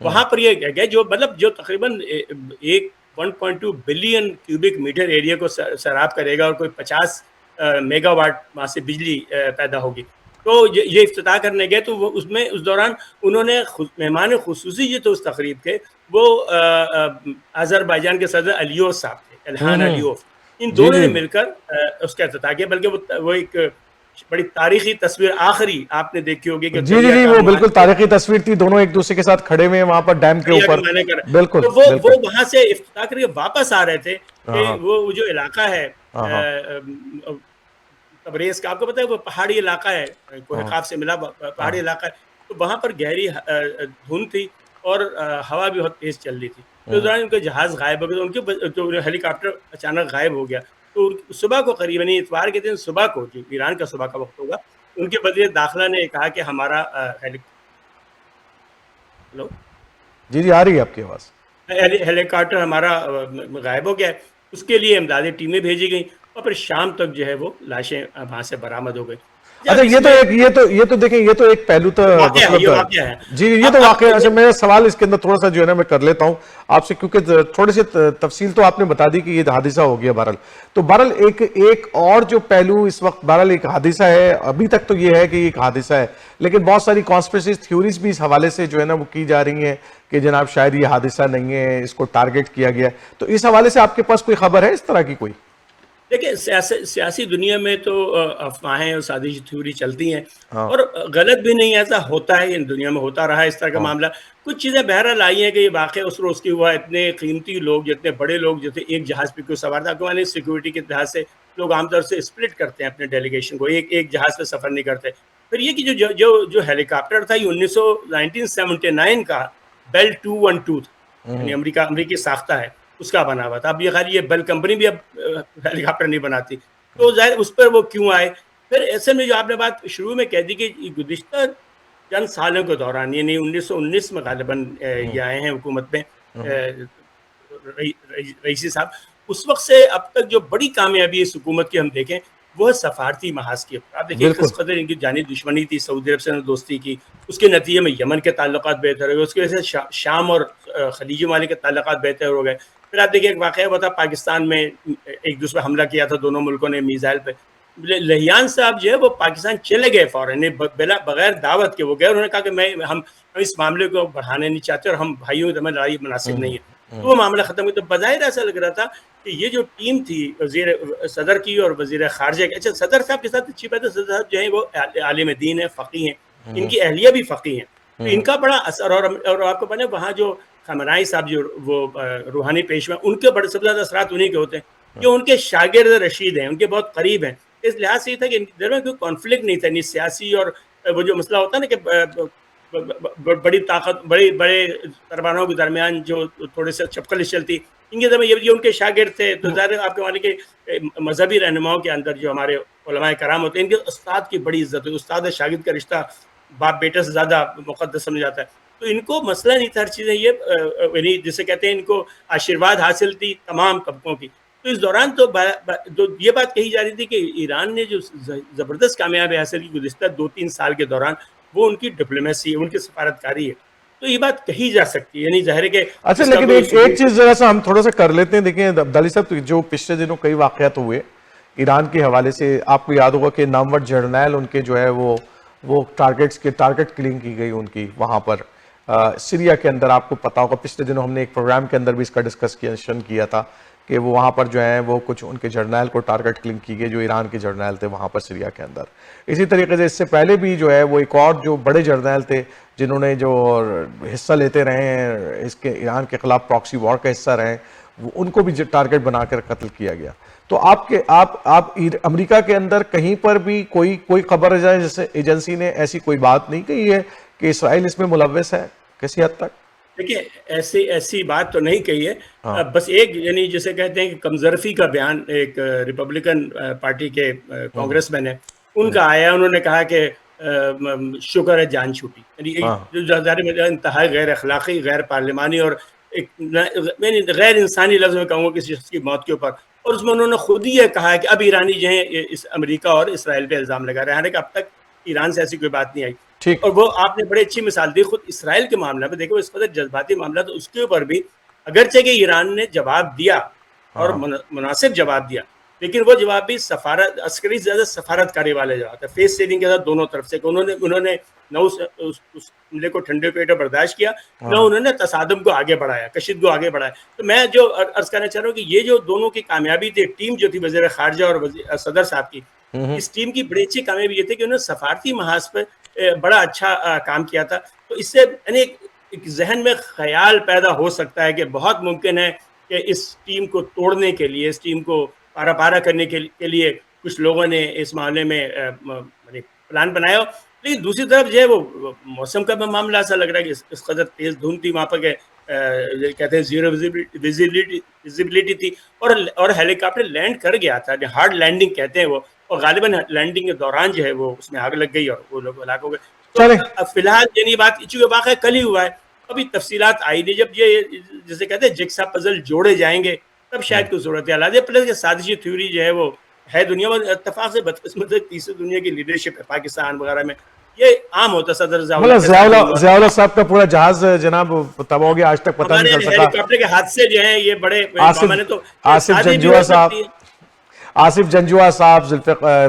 وہاں پر یہ گئے جو مطلب جو تقریباً ایک 1.2 بلین کیوبک میٹر ایریا کو سیراب کرے گا اور کوئی 50 میگا واٹ وہاں سے بجلی پیدا ہوگی. تو یہ افتتاح کرنے گئے تو وہ اس دوران انہوں نے مہمان خصوصی جو تھے اس تقریب کے وہ آذربائیجان کے صدر الیوف صاحب تھے, الہان الیوف. ان جی دونوں جی نے مل کر اس کا افتتاح کیا, بلکہ وہ ایک بڑی تاریخی تصویر آخری آپ نے دیکھی ہوگی کہ جی جی دریا جی کا وہ بالکل معنی تاریخی تصویر تھی, دونوں ایک دوسرے کے ساتھ کھڑے ہوئے ہیں وہاں پر ڈیم کے دریا کے اوپر. معنی کر. بالکل تو وہ بالکل. وہاں سے افتتاح کر کے واپس آ رہے تھے ہاں کہ ہاں وہ جو علاقہ ہے ہاں ہاں تبریز کا, آپ کو پتہ ہے وہ پہاڑی علاقہ ہے, کوہ ہاں قاف سے ملا ہاں پہاڑی علاقہ ہے, تو وہاں پر گہری دھند تھی اور ہوا بھی بہت تیز چل رہی تھی. تو اس دوران ان کے جہاز غائب ہو گئے, ان کے جو ہیلی کاپٹر اچانک غائب ہو گیا. تو صبح کو قریب یعنی اتوار کے دن صبح کو, جو ایران کا صبح کا وقت ہوگا, ان کے وزیر داخلہ نے کہا کہ ہمارا جی جی آ رہی ہے آپ کی آواز. ہیلی کاپٹر ہمارا غائب ہو گیا ہے. اس کے لیے امدادی ٹیمیں بھیجی گئیں اور پھر شام تک جو ہے وہ لاشیں وہاں سے برآمد ہو گئی. اچھا اب اس میں یہ تو دیکھیں, یہ تو ایک پہلو تھا یہ مطلب. واقعہ ہے. جی یہ تو اب واقعہ. اچھا میرا سوال اس کے اندر تھوڑا سا جو ہے نا میں کر لیتا ہوں آپ سے, کیونکہ تھوڑی سی تفصیل تو آپ نے بتا دی کہ یہ حادثہ ہو گیا بہرحال. تو بہرحال ایک اور جو پہلو اس وقت بہرحال ایک حادثہ ہے, ابھی تک تو یہ ہے کہ یہ ایک حادثہ ہے, لیکن بہت ساری کانسپریسی تھیوریز بھی اس حوالے سے جو ہے نا وہ کی جا رہی ہیں کہ جناب شاید یہ حادثہ نہیں ہے, اس کو ٹارگٹ کیا گیا. تو اس حوالے سے آپ کے پاس کوئی خبر ہے اس طرح کی کوئی؟ دیکھیں سیاسی دنیا میں تو افواہیں اور سازشی تھیوری چلتی ہیں, ہاں اور غلط بھی نہیں, ایسا ہوتا ہے, ان دنیا میں ہوتا رہا ہے اس طرح کا ہاں معاملہ. کچھ چیزیں بہرحال آئی ہیں کہ یہ واقعہ اس روز کی ہوا, اتنے قیمتی لوگ, اتنے بڑے لوگ جو تھے ایک جہاز پہ کیوں سوار تھا. کہ سیکورٹی کے لحاظ سے لوگ عام طور سے اسپلٹ کرتے ہیں اپنے ڈیلیگیشن کو, ایک جہاز پہ سفر نہیں کرتے. پھر یہ کہ جو ہیلی کاپٹر تھا یہ 1979 کا بیل 212 تھا, یعنی امریکی ساختہ ہے, اس کا بنا ہوا تھا. اب یہ خالی یہ بیل کمپنی بھی اب ہیلی کاپٹر نہیں بناتی, تو ظاہر اس پر وہ کیوں آئے. پھر ایسے میں جو آپ نے بات شروع میں کہہ دی کہ گزشتہ چند سالوں کے دوران, یعنی 1919 میں غالباً یہ آئے ہیں حکومت میں رئیسی صاحب, اس وقت سے اب تک جو بڑی کامیابی اس حکومت کی ہم دیکھیں وہ ہے سفارتی محاذ کے اوپر. آپ دیکھیے بالکل. کس قدر ان کی جانی دشمنی تھی, سعودی عرب سے دوستی کی, اس کے نتیجے میں یمن کے تعلقات بہتر ہو گئے, اس کی وجہ سے شام اور خلیجی ممالک کے تعلقات بہتر ہو گئے. پھر آپ دیکھیے ایک واقعہ ہوا تھا پاکستان میں, ایک دوسرے حملہ کیا تھا دونوں ملکوں نے میزائل پہ. لہیان صاحب جو ہے وہ پاکستان چلے گئے فوراً, بغیر دعوت کے وہ گئے. انہوں نے کہا کہ ہم اس معاملے کو بڑھانے نہیں چاہتے اور ہم بھائیوں میں لڑائی مناسب نہیں ہے. تو وہ معاملہ ختم ہوا. تو بظاہر ایسا لگ رہا تھا کہ یہ جو ٹیم تھی وزیر صدر کی اور وزیر خارجہ کی, اچھا صدر صاحب کے ساتھ اچھی بات ہے, صدر صاحب جو ہیں وہ عالم دین ہیں, فقیہ ہیں, ان کی اہلیہ بھی فقیہ ہیں, تو ان کا بڑا اثر. اور آپ کو پتہ ہے وہاں جو خامنہئی صاحب جو وہ روحانی پیشوا, ان کے بڑے سب سے زیادہ اثرات انہیں کے ہوتے ہیں جو ان کے شاگرد رشید ہیں, ان کے بہت قریب ہیں. اس لحاظ سے یہ تھا کہ ان کے درمیان کوئی کانفلکٹ نہیں تھا, نہیں سیاسی, اور وہ جو مسئلہ ہوتا ہے نا کہ بڑی طاقت بڑے درباروں کے درمیان جو تھوڑے سے چپکلش چلتی, ان کے درمیان یہ ان کے شاگرد تھے. تو ظاہر آپ کے مانیں کہ مذہبی رہنماؤں کے اندر جو ہمارے علماء کرام ہوتے ہیں, ان کے استاد کی بڑی عزت ہے. استاد شاگرد کا رشتہ باپ بیٹے سے زیادہ مقدس سمجھا جاتا ہے. تو ان کو مسئلہ نہیں تھا ہر چیزیں, یہ جسے کہتے ہیں ان کو آشیرواد حاصل تھی تمام طبقوں کی. تو اس دوران تو یہ بات کہی جا رہی تھی کہ ایران نے جو زبردست کامیابی حاصل کی گزشتہ 2-3 سال کے دوران, وہ ان کی ڈپلومیسی ہے, ان کی سفارتکاری ہے. تو یہ بات کہی جا سکتی ہے, یعنی ظاہر ہے کہ اچھا اس کا لیکن کوئی ایک چیز ذرا سا ہم تھوڑا سا کر لیتے ہیں. دیکھیں عبدالی صاحب, جو پچھلے دنوں کئی واقعات ہوئے ایران کے حوالے سے, آپ کو یاد ہوگا کہ نامور جرنیل ان کے جو ہے وہ ٹارگٹ کلنگ کی گئی ان کی وہاں پر سیریا کے اندر. آپ کو پتا ہوگا پچھلے دنوں ہم نے ایک پروگرام کے اندر بھی اس کا ڈسکشن کیا تھا کہ وہ وہاں پر جو ہیں وہ کچھ ان کے جرنیل کو ٹارگٹ کلنگ کی گئی جو ایران کے جرنیل تھے وہاں پر سیریا کے اندر. اسی طریقے سے اس سے پہلے بھی جو ہے وہ ایک اور جو بڑے جرنیل تھے جنہوں نے جو حصہ لیتے رہے ہیں اس کے ایران کے خلاف پراکسی وار کا حصہ رہے, ان کو بھی ٹارگٹ بنا کر قتل کیا گیا. تو آپ امریکہ کے اندر کہیں پر بھی کوئی خبر جائے جیسے ایجنسی نے ایسی کوئی بات نہیں کہی ہے کہ اسرائیل اس میں ملوث ہے کسی حد تک؟ دیکھیے ایسی بات تو نہیں کہی ہے, ہاں بس ایک یعنی جسے کہتے ہیں کہ کمزرفی کا بیان ایک ریپبلکن پارٹی کے کانگریس مین ہیں ان کا آیا. انہوں نے کہا کہ شکر ہے جان چھوٹی, ہاں یعنی انتہائی غیر اخلاقی, غیر پارلیمانی اور ایک غیر انسانی لفظ میں کہوں گا کسی شخص کی موت کے اوپر. اور اس میں انہوں نے خود ہی یہ کہا ہے کہ اب ایرانی جو ہیں امریکہ اور اسرائیل پہ الزام لگا رہے ہیں, حالانکہ اب تک ایران سے ایسی کوئی بات نہیں آئی. ٹھیک. اور وہ آپ نے بڑی اچھی مثال دی خود اسرائیل کے معاملہ میں. دیکھو اس قدر جذباتی معاملہ تو اس کے اوپر بھی اگرچہ کہ ایران نے جواب دیا اور مناسب جواب دیا, لیکن وہ جواب بھی سفارت عسکری زیادہ سفارتکاری والے جواب تھا, فیس سیونگ کے ساتھ دونوں طرف سے. انہوں نے نہ اس حملے کو ٹھنڈے پیٹ برداشت کیا, نہ انہوں نے تصادم کو آگے بڑھایا, کشید کو آگے بڑھایا. تو میں جو عرض کرنا چاہ رہا ہوں کہ یہ جو دونوں کی کامیابی تھی, ٹیم جو تھی وزیر خارجہ اور صدر صاحب کی, اس ٹیم کی بڑی اچھی کامیابی یہ تھی کہ انہوں نے سفارتی محاذ پہ بڑا اچھا کام کیا تھا. تو اس سے یعنی ایک ذہن میں خیال پیدا ہو سکتا ہے کہ بہت ممکن ہے کہ اس ٹیم کو توڑنے کے لیے, اس ٹیم کو پارا پارا کرنے کے لیے کچھ لوگوں نے اس معاملے میں پلان بنایا ہو. لیکن دوسری طرف جو ہے وہ موسم کا معاملہ ایسا لگ رہا ہے کہ اس قدر تیز دھند تھی وہاں پر کہ کہتے ہیں زیرو ویزیبلٹی تھی, اور ہیلی کاپٹر لینڈ کر گیا تھا, ہارڈ لینڈنگ کہتے ہیں وہ, اور غالباً لینڈنگ کے دوران جو ہے وہ اس میں آگ لگ گئی اور وہ لوگ ہلاک ہو گئے. تو فی الحال یعنی بات چونکہ واقعہ کل ہی ہوا ہے, ابھی تفصیلات آئی نہیں. جب یہ جیسے کہتے ہیں جگسا پزل جوڑے جائیں گے تب شاید کوئی صورتحال آ جائے. پلس کہ سازشی تھیوری جو ہے وہ ہے دنیا میں اتفاق سے بدقسمت تیسری دنیا کی لیڈرشپ ہے پاکستان وغیرہ میں, یہ عام ہوتا. صدر ضیاء اللہ صاحب کا پورا جہاز جناب تباہ ہو گیا, آج تک پتہ نہیں چل سکا. ہیلی کاپٹر کے حادثے جو ہیں یہ بڑے آصف جنجوعہ صاحب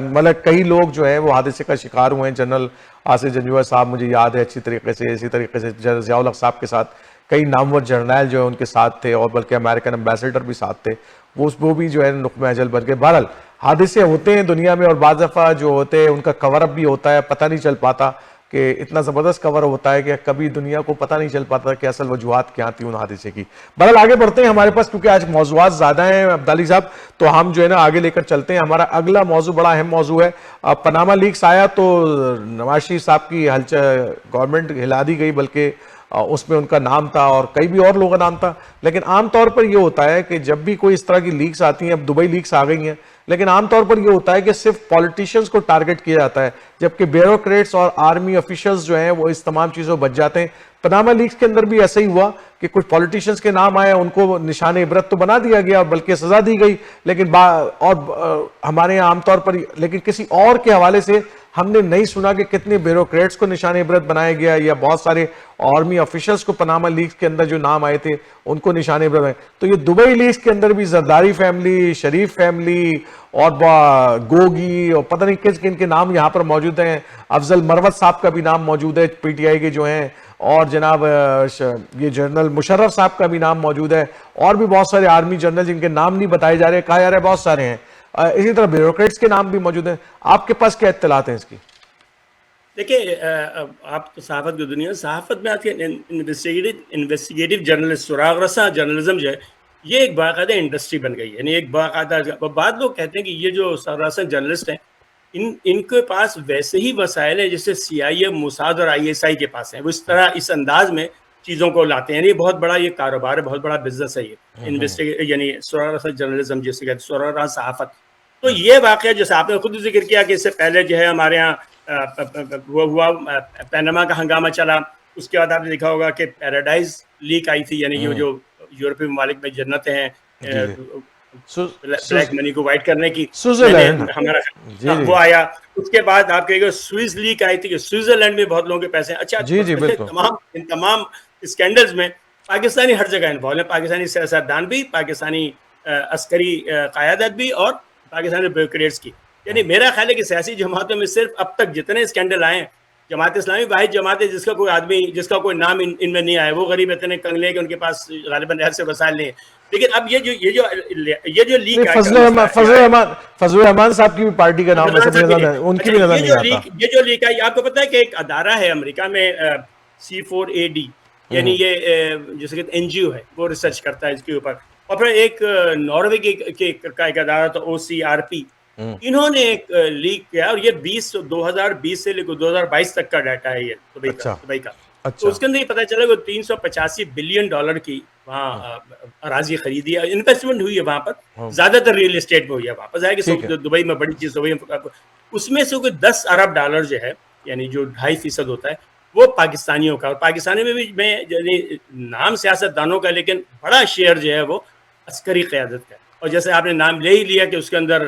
مطلب کئی لوگ جو ہیں وہ حادثے کا شکار ہوئے ہیں. جنرل آصف جنجوعہ صاحب مجھے یاد ہے اچھی طریقے سے, اسی طریقے سے ضیاء الحق صاحب کے ساتھ کئی نامور جرنیل جو ہیں ان کے ساتھ تھے, اور بلکہ امریکن امبیسڈر بھی ساتھ تھے, وہ بھی جو ہے نقمہ اجل بن گئے. بہرحال حادثے ہوتے ہیں دنیا میں, اور بعض دفعہ جو ہوتے ہیں ان کا کور اپ بھی ہوتا ہے, پتہ نہیں چل پاتا کہ اتنا زبردست کور ہوتا ہے کہ کبھی دنیا کو پتہ نہیں چل پاتا کہ اصل وجوہات کیا تھی ان حادثے کی. بہرحال آگے بڑھتے ہیں ہمارے پاس, کیونکہ آج موضوعات زیادہ ہیں عبدالی صاحب, تو ہم جو ہے نا آگے لے کر چلتے ہیں. ہمارا اگلا موضوع بڑا اہم موضوع ہے. پاناما لیکس آیا تو نواز شریف صاحب کی گورنمنٹ ہلا دی گئی, بلکہ اس میں ان کا نام تھا اور کئی بھی اور لوگوں کا نام تھا. لیکن عام طور پر یہ ہوتا ہے کہ جب بھی کوئی اس طرح کی لیکس آتی ہیں, اب دبئی لیکس آ گئی ہیں, لیکن عام طور پر یہ ہوتا ہے کہ صرف پولیٹیشنز کو ٹارگٹ کیا جاتا ہے, جبکہ بیوروکریٹس اور آرمی آفیشلز جو ہیں وہ اس تمام چیزوں بچ جاتے ہیں. پاناما لیکس کے اندر بھی ایسا ہی ہوا کہ کچھ پولیٹیشنز کے نام آئے, ان کو نشان عبرت تو بنا دیا گیا, بلکہ سزا دی گئی, لیکن اور ہمارے یہاں عام طور پر لیکن کسی اور کے حوالے سے ہم نے نہیں سنا کہ کتنے بیوروکریٹس کو نشان عبرت بنایا گیا, یا بہت سارے آرمی آفیشلز کو پاناما لیکس کے اندر جو نام آئے تھے ان کو نشان عبرت بنائے. تو یہ دبئی لیکس کے اندر بھی زرداری فیملی, شریف فیملی اور گوگی اور پتہ نہیں کن کے نام یہاں پر موجود ہیں. افضل مروت صاحب کا بھی نام موجود ہے پی ٹی آئی کے جو ہیں, اور جناب یہ جنرل مشرف صاحب کا بھی نام موجود ہے, اور بھی بہت سارے آرمی جنرل جن کے نام نہیں بتائے جا رہے, کہا جا رہا ہے بہت سارے ہیں. اسی طرح بیوروکریٹس کے نام بھی موجود ہیں. آپ کے پاس کیا اطلاعات ہیں اس کی؟ دیکھیں آپ تو صحافت کی دنیا, صحافت میں آتی ہے انویسٹیگیٹو جرنلسٹ, سراغ رساں جرنلزم جو ہے یہ ایک باقاعدہ انڈسٹری بن گئی ہے. یعنی ایک باقاعدہ, بعض لوگ کہتے ہیں کہ یہ جو سراغ رساں جرنلسٹ ہیں ان کے پاس ویسے ہی وسائل ہیں جیسے سی آئی اے, موساد اور آئی ایس آئی کے پاس ہیں. وہ اس طرح اس انداز میں چیزوں کو لاتے ہیں. یہ بہت بڑا یہ کاروبار ہے, بہت بڑا بزنس ہے یہ یعنی سراغ رساں جرنلزم جسے کہتے ہیں, سراغ رساں صحافت. تو یہ واقعہ جیسے آپ نے خود ذکر کیا کہ اس سے پہلے جو ہے ہمارے ہاں وہ ہوا پیناما کا ہنگامہ چلا, اس کے بعد آپ نے دیکھا ہوگا کہ پیراڈائز لیک آئی تھی, یعنی یہ جو یورپی ممالک میں جنتیں ہیں بلیک منی کو وائٹ کرنے کی, ہمارا وہ آیا. اس کے بعد آپ کہے گا سوئز لیک آئی تھی کہ سوئٹزرلینڈ میں بہت لوگوں کے پیسے ہیں. اچھا ان تمام اسکینڈلز میں پاکستانی ہر جگہ انوالو ہیں, پاکستانی سیاستدان بھی, پاکستانی عسکری قیادت بھی, اور پاکستانی بیوروکریٹس کی. یعنی میرا خیال ہے کہ سیاسی جماعتوں میں صرف اب تک جتنے اسکینڈل آئے ہیں, جماعت اسلامی واحد جماعت ہے جس کا کوئی آدمی, جس کا کوئی نام ان میں نہیں آیا. وہ غریب اتنے کنگلے کہ ان کے پاس غالباً ایسے وسائل نہیں ہیں. لیکن اب یہ جو لیک فضل الرحمان صاحب کی بھی پارٹی کا نام ہے, ان کی بھی نظر نہیں آتا. یہ جو لیک آئی, آپ کو پتا ہے کہ ایک ادارہ ہے امریکہ میں C4AD, یعنی یہ جیسے کہ این جی او ہے, وہ ریسرچ کرتا ہے اس کے اوپر. اور پھر ایک ناروے کا ایک ادارہ تھا OCRP, انہوں نے ایک لیک کیا, اور یہ 2020 سے لے کر 2022 تک کا ڈیٹا ہے یہ دبئی کا. تو اس کے اندر یہ پتا چلا کہ $385 بلین کی وہاں اراضی خریدی ہے, انویسٹمنٹ ہوئی ہے وہاں پر, زیادہ تر ریئل اسٹیٹ میں ہوئی ہے. واپس آئے کہ دبئی میں بڑی چیز دبئی میں, اس میں سے کوئی $10 ارب جو ہے, یعنی جو 2.5% ہوتا ہے, وہ پاکستانیوں کا. اور پاکستانی میں بھی میں نام سیاست دانوں کا, لیکن بڑا شیئر جو ہے وہ عسکری قیادت کا. اور جیسے آپ نے نام لے ہی لیا کہ اس کے اندر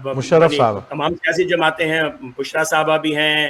مشرف صاحب, تمام سیاسی جماعتیں ہیں, بشرا صاحبہ بھی ہیں,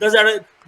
$10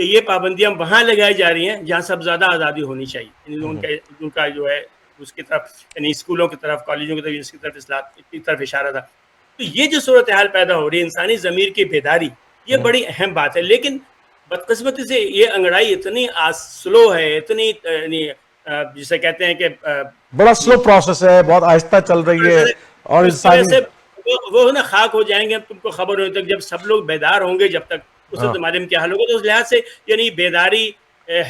کہ یہ پابندیاں وہاں لگائی جا رہی ہیں جہاں سب زیادہ آزادی ہونی چاہیے، یعنی ان کا جو ہے اس کی طرف، یعنی اسکولوں کی طرف، کالجوں کی طرف، اس کی طرف اصلاح کی طرف اشارہ تھا. تو یہ جو صورتحال پیدا ہو رہی ہے، انسانی ضمیر کی بیداری، یہ بڑی اہم بات ہے. لیکن بدقسمتی سے یہ انگڑائی اتنی سلو ہے، اتنی جسے کہتے ہیں کہ بڑا سلو پروسیس ہے، بہت آہستہ چل رہی ہے. اور اس طرح انسانی سے وہ نا خاک ہو جائیں گے تم کو خبر ہونے تک، جب سب لوگ بیدار ہوں گے، جب تک اس وقت معلوم کیا حال ہوگا. تو اس لحاظ سے یعنی بیداری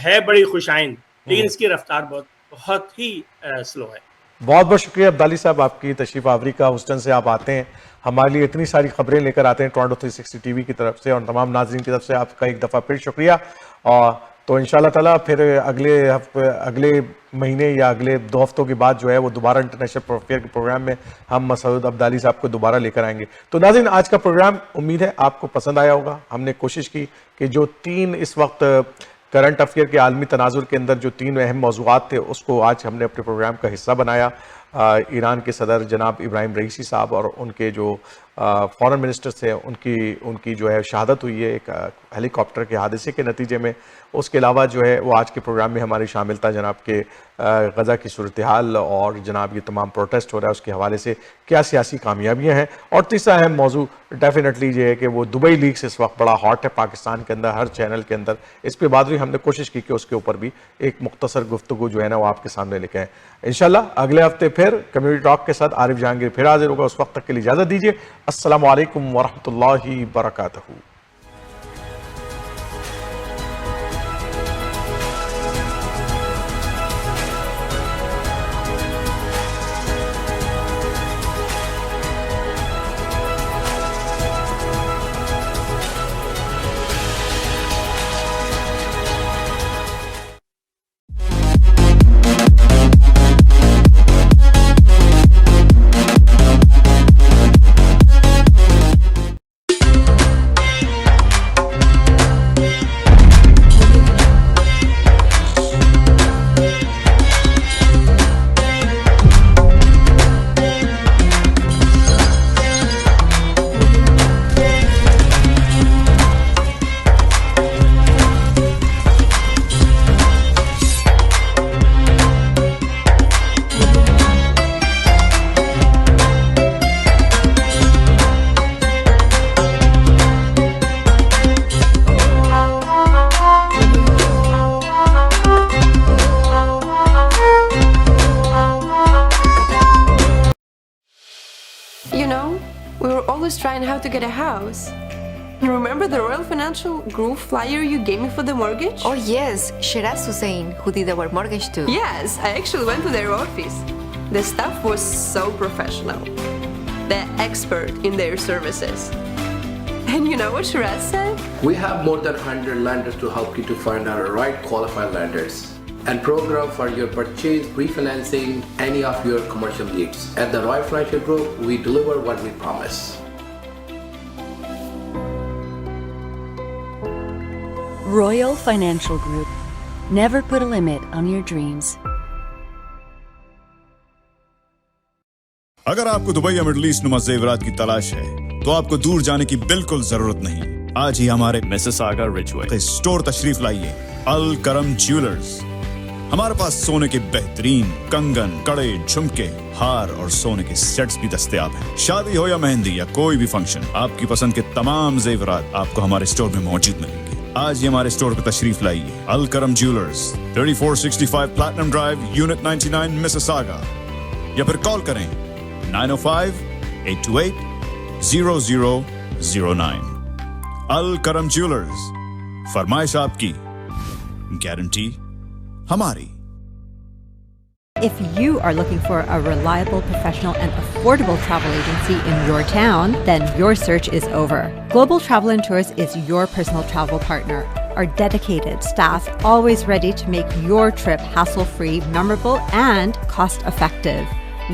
ہے بڑی خوشائند، لیکن اس کی رفتار بہت ہی سلو ہے. بہت بہت شکریہ عبدالی صاحب آپ کی تشریف آوری کا. ہuston سے آپ آتے ہیں، ہمارے لیے اتنی ساری خبریں لے کر آتے ہیں ٹورانٹو 360 ٹی وی کی طرف سے، اور تمام ناظرین کی طرف سے آپ کا ایک دفعہ پھر شکریہ. اور تو انشاءاللہ تعالیٰ پھر اگلے مہینے یا اگلے 2 ہفتوں کے بعد جو ہے وہ دوبارہ انٹرنیشنل افیئر کے پروگرام میں ہم مسعود عبدالی صاحب کو دوبارہ لے کر آئیں گے. تو ناظرین، آج کا پروگرام امید ہے آپ کو پسند آیا ہوگا. ہم نے کوشش کی کہ جو 3 اس وقت کرنٹ افیئر کے عالمی تناظر کے اندر جو 3 اہم موضوعات تھے، اس کو آج ہم نے اپنے پروگرام کا حصہ بنایا. ایران کے صدر جناب ابراہیم رئیسی صاحب اور ان کے جو فورن منسٹر تھے، ان کی جو ہے شہادت ہوئی ہے ایک ہیلی کاپٹر کے حادثے کے نتیجے میں. اس کے علاوہ جو ہے وہ آج کے پروگرام میں ہماری شامل تھا جناب کے غزہ کی صورتحال، اور جناب یہ تمام پروٹیسٹ ہو رہا ہے اس کے حوالے سے کیا سیاسی کامیابیاں ہیں. اور تیسرا اہم موضوع ڈیفینیٹلی یہ ہے کہ وہ دبئی لیگز اس وقت بڑا ہاٹ ہے پاکستان کے اندر، ہر چینل کے اندر. اس پہ بعد بھی ہم نے کوشش کی کہ اس کے اوپر بھی ایک مختصر گفتگو جو ہے نا وہ آپ کے سامنے لے کے آئیں. انشاءاللہ اگلے ہفتے پھر کمیونٹی ٹاک کے ساتھ عارف جہانگیر پھر حاضر ہوگا. اس وقت تک کے لیے اجازت دیجیے. السلام علیکم ورحمۃ اللہ وبرکاتہ. Trying how to get a house. Remember the Royal Financial Group flyer you gave me for the mortgage? Oh yes, Shiraz Hussain, who did our mortgage too. Yes, I actually went to their office. The staff was so professional. They're expert in their services. And you know what Shiraz said? We have more than 100 lenders to help you to find our right qualified lenders and program for your purchase, refinancing, any of your commercial needs. At the Royal Financial Group, we deliver what we promise. Royal Financial Group. Never put a limit on your dreams. اگر آپ کو Dubai یا middle asset نما زیورات کی تلاش ہے تو آپ کو دور جانے کی بالکل ضرورت نہیں. آج ہی ہمارے مسیساگا رچوے اسٹور تشریف لائیے. الکرم جیولرز. ہمارے پاس سونے کے بہترین کنگن، کڑے، جھمکے، ہار اور سونے کے سیٹس بھی دستیاب ہیں. شادی ہو یا مہندی یا کوئی بھی فنکشن، آپ کی پسند کے تمام زیورات آپ کو ہمارے اسٹور میں موجود ملیں گے. آج ہی ہمارے اسٹور پہ تشریف لائیے. Alkaram jewellers, 3465 platinum drive, unit 99، Mississauga. یا پھر کال کریں 905-828-0009. الکرم جیولرز. فرمائش آپ کی، گارنٹی ہماری. If you are looking for a reliable, professional, and affordable travel agency in your town, then your search is over. Global Travel and Tours is your personal travel partner. Our dedicated staff, always ready to make your trip hassle-free, memorable, and cost-effective.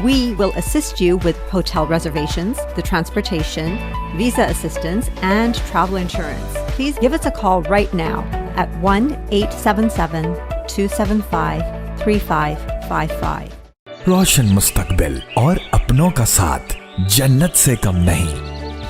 We will assist you with hotel reservations, the transportation, visa assistance, and travel insurance. Please give us a call right now at 1-877-275-3555. روشن مستقبل اور اپنوں کا ساتھ جنت سے کم نہیں.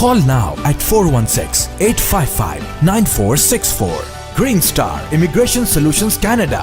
Call now at 416-855-9464. Green Star Immigration Solutions Canada.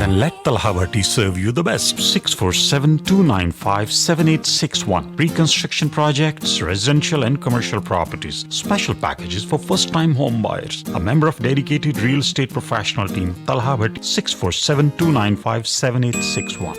Then let Talha Bhatti serve you the best. 647-295-7861. Reconstruction projects, residential and commercial properties. Special packages for first-time home buyers. A member of dedicated real estate professional team. Talha Bhatti. 647-295-7861.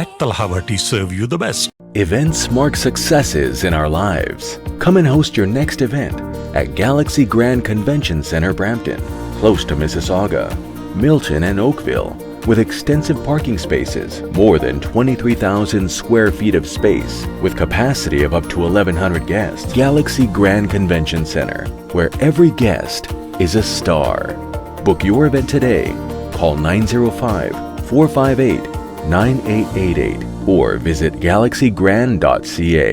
let Talha Bhatti serve you the best. Events mark successes in our lives. Come and host your next event at Galaxy Grand Convention Center, Brampton, close to Mississauga, Milton, and Oakville. With extensive parking spaces, more than 23,000 square feet of space, with capacity of up to 1,100 guests. Galaxy Grand Convention Center, where every guest is a star. Book your event today. Call 905-458-9888 or visit galaxygrand.ca.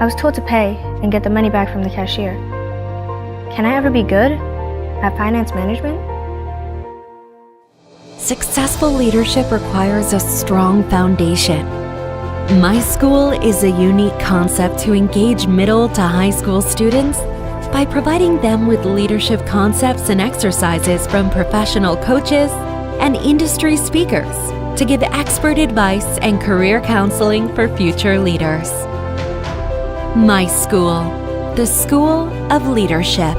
I was told to pay and get the money back from the cashier. Can I ever be good at finance management? Successful leadership requires a strong foundation. My School is a unique concept to engage middle to high school students by providing them with leadership concepts and exercises from professional coaches and industry speakers to give expert advice and career counseling for future leaders. My School, the School of Leadership.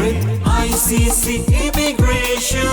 with ICC Immigration.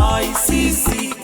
ICC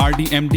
RD, MD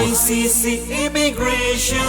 ICC Immigration.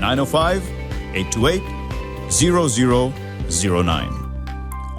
905-828-0009।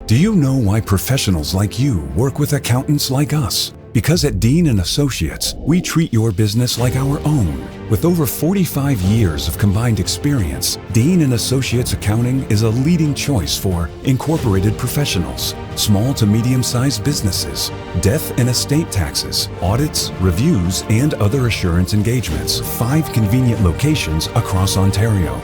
Do you know why professionals like you work with accountants like us? Because at Dean & Associates, we treat your business like our own. With over 45 years of combined experience, Dean & Associates Accounting is a leading choice for incorporated professionals, small to medium-sized businesses, death and estate taxes, audits, reviews, and other assurance engagements. 5 convenient locations across Ontario.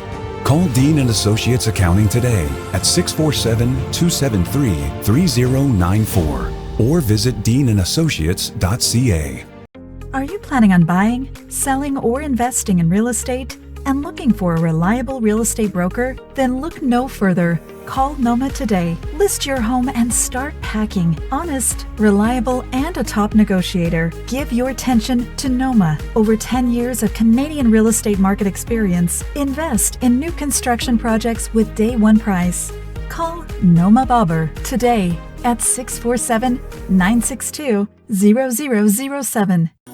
Call Dean & Associates Accounting today at 647-273-3094 or visit deanandassociates.ca. Are you planning on buying, selling, or investing in real estate? and looking for a reliable real estate broker? Then look no further. Call Noma today. List your home and start packing. Honest, reliable, and a top negotiator. Give your attention to Noma. Over 10 years of Canadian real estate market experience. Invest in new construction projects with day one price. Call Noma Bobber today at 647-962-0007.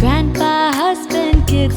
Grandpa, husband, kids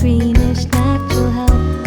Greenish Natural Health.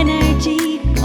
energy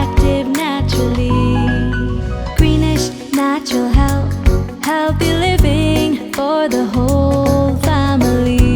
active naturally. Greenish Natural Health. Healthy living for the whole family.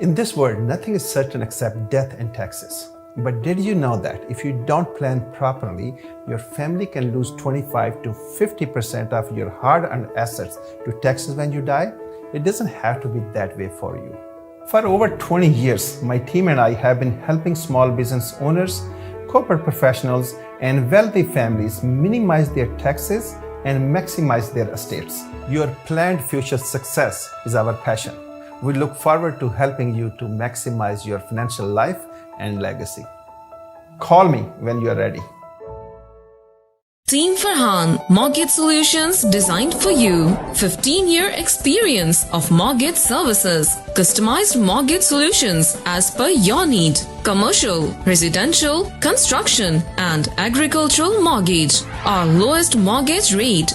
In this world, nothing is certain except death and taxes. But did you know that if you don't plan properly, your family can lose 25 to 50% of your hard-earned assets to taxes when you die? It doesn't have to be that way for you. For over 20 years, my team and I have been helping small business owners, corporate professionals, and wealthy families minimize their taxes and maximize their estates. Your planned future success is our passion. We look forward to helping you to maximize your financial life and legacy. Call me when you are ready. Team Farhan, Mortgage Solutions designed for you. 15-year experience of mortgage services. Customized mortgage solutions as per your need. Commercial, residential, construction and agricultural mortgage. Our lowest mortgage rate.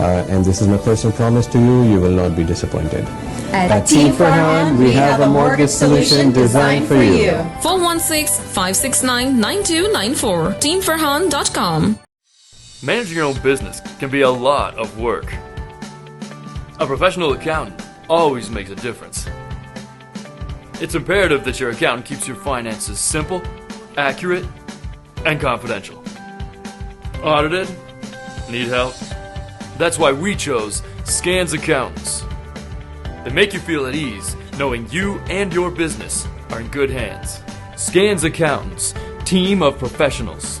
And this is my personal promise to you, you will not be disappointed. At Team Farhan, we have a mortgage solution designed for you. 416-569-9294. TeamFarhan.com. Managing your own business can be a lot of work. A professional accountant always makes a difference. It's imperative that your accountant keeps your finances simple, accurate, and confidential. Audited? Need help? That's why we chose Scans Accountants. They make you feel at ease knowing you and your business are in good hands. Scans Accountants, team of professionals.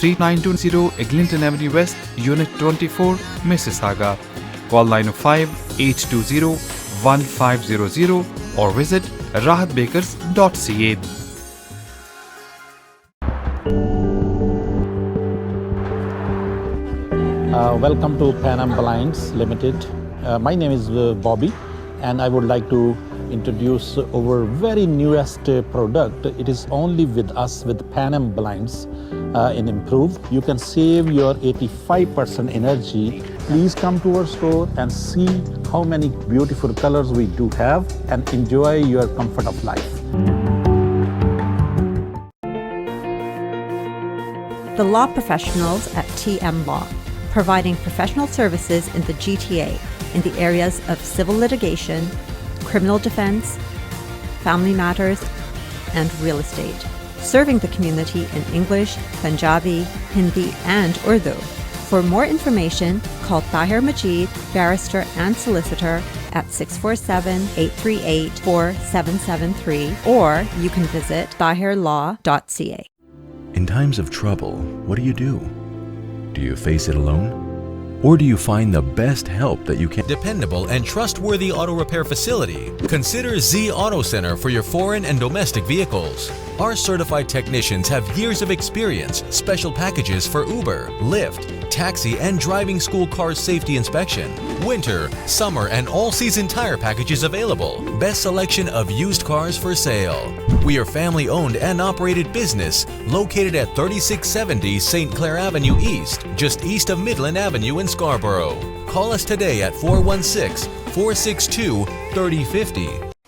3920 Eglinton Avenue West, Unit 24, Mississauga. Call 905-820-1500 or visit rahatbakers.ca. Welcome to Pan Am Blinds Limited. My name is Bobby, and I would like to introduce our very newest product. It is only with us with Pan Am Blinds in Improve. You can save your 85% energy. Please come to our store and see how many beautiful colors we do have and enjoy your comfort of life. The law professionals at TM Law, providing professional services in the GTA in the areas of civil litigation, criminal defense, family matters, and real estate. Serving the community in English, Punjabi, Hindi, and Urdu. For more information, call Tahir Majid, barrister and solicitor at 647-838-4773, or you can visit tahirlaw.ca. In times of trouble, what do? Do you face it alone? Or do you find the best help that you can? Dependable and trustworthy auto repair facility. Consider Z Auto Center for your foreign and domestic vehicles. Our certified technicians have years of experience, special packages for Uber, Lyft, taxi and driving school car safety inspection. Winter, summer, and all-season tire packages available. Best selection of used cars for sale. We are family-owned and operated business located at 3670 St. Clair Avenue East, just east of Midland Avenue in Scarborough. Call us today at 416-462-3050.